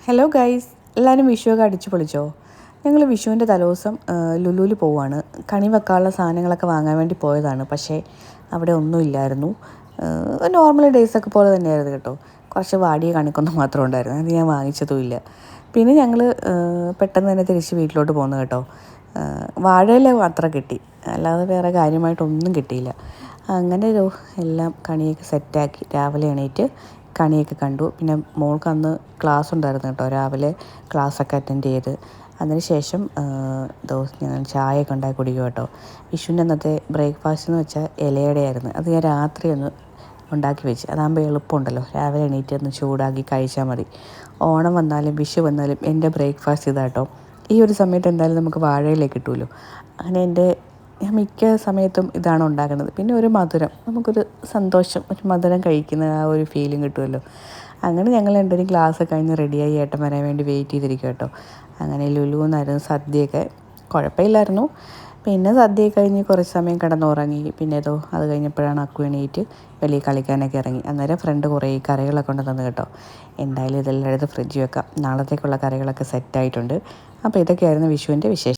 Hello guys, എല്ലാവരും വിഷുവൊക്കെ അടിച്ചു പൊളിച്ചോ? ഞങ്ങൾ വിഷുവിൻ്റെ തലേദിവസം ലുലുവിൽ പോവാണ്. കണി വെക്കാനുള്ള സാധനങ്ങളൊക്കെ വാങ്ങാൻ വേണ്ടി പോയതാണ്. പക്ഷേ അവിടെ ഒന്നുമില്ലായിരുന്നു. നോർമൽ ഡേയ്സൊക്കെ പോലെ തന്നെയായിരുന്നു കേട്ടോ. കുറച്ച് വാടിയ കണിക്കൊന്ന മാത്രം ഉണ്ടായിരുന്നു. അത് ഞാൻ വാങ്ങിച്ചതുമില്ല. പിന്നെ ഞങ്ങൾ പെട്ടെന്ന് തന്നെ തിരിച്ച് വീട്ടിലോട്ട് പോന്നു കേട്ടോ. വാഴയില മാത്രം കിട്ടി, അല്ലാതെ വേറെ കാര്യമായിട്ടൊന്നും കിട്ടിയില്ല. അങ്ങനെ എല്ലാം കണിയൊക്കെ സെറ്റാക്കി രാവിലെ എണീറ്റ് കണിയൊക്കെ കണ്ടു. പിന്നെ മോൾക്ക് അന്ന് ക്ലാസ് ഉണ്ടായിരുന്നു കേട്ടോ. രാവിലെ ക്ലാസ്സൊക്കെ അറ്റൻഡ് ചെയ്ത് അതിനുശേഷം ഞാൻ ചായയൊക്കെ ഉണ്ടാക്കി കുടിക്കും കേട്ടോ. വിഷുവിൻ്റെ അന്നത്തെ ബ്രേക്ക്ഫാസ്റ്റ് എന്ന് വെച്ചാൽ ഇലയുടെ ആയിരുന്നു. അത് ഞാൻ രാത്രി ഒന്ന് ഉണ്ടാക്കി വെച്ച്, അതാകുമ്പോൾ എളുപ്പമുണ്ടല്ലോ. രാവിലെ എണീറ്റ് ഒന്ന് ചൂടാക്കി കഴിച്ചാൽ മതി. ഓണം വന്നാലും വിഷു വന്നാലും എൻ്റെ ബ്രേക്ക്ഫാസ്റ്റ് ഇതാട്ടോ. ഈ ഒരു സമയത്ത് എന്തായാലും നമുക്ക് വാഴയില കിട്ടുമല്ലോ. അങ്ങനെ ഞാൻ മിക്ക സമയത്തും ഇതാണ് ഉണ്ടാക്കുന്നത്. പിന്നെ ഒരു മധുരം, നമുക്കൊരു സന്തോഷം, ഒരു മധുരം കഴിക്കുന്ന ആ ഒരു ഫീലും കിട്ടുമല്ലോ. അങ്ങനെ ഞങ്ങൾ രണ്ടുപേരും ക്ലാസ് കഴിഞ്ഞ് റെഡിയായി ഏട്ടൻ വരാൻ വേണ്ടി വെയിറ്റ് ചെയ്തിരിക്കും കേട്ടോ. അങ്ങനെ ലുലുവെന്നായിരുന്നു സദ്യയൊക്കെ. കുഴപ്പമില്ലായിരുന്നു. പിന്നെ സദ്യയൊക്കെ കഴിഞ്ഞ് കുറച്ച് സമയം കിടന്നുറങ്ങി. പിന്നെ അത് കഴിഞ്ഞപ്പോഴാണ് അക്കു എണീറ്റ് വെളിയിൽ കളിക്കാനൊക്കെ ഇറങ്ങി. അന്നേരം ഫ്രണ്ട് കുറേ കറികളൊക്കെ കൊണ്ടുതന്നു കേട്ടോ. എന്തായാലും ഇതെല്ലാം എടുത്ത് ഫ്രിഡ്ജ് വെക്കാം. നാളത്തേക്കുള്ള കറികളൊക്കെ സെറ്റായിട്ടുണ്ട്. അപ്പോൾ ഇതൊക്കെയായിരുന്നു വിഷുവിൻ്റെ വിശേഷം.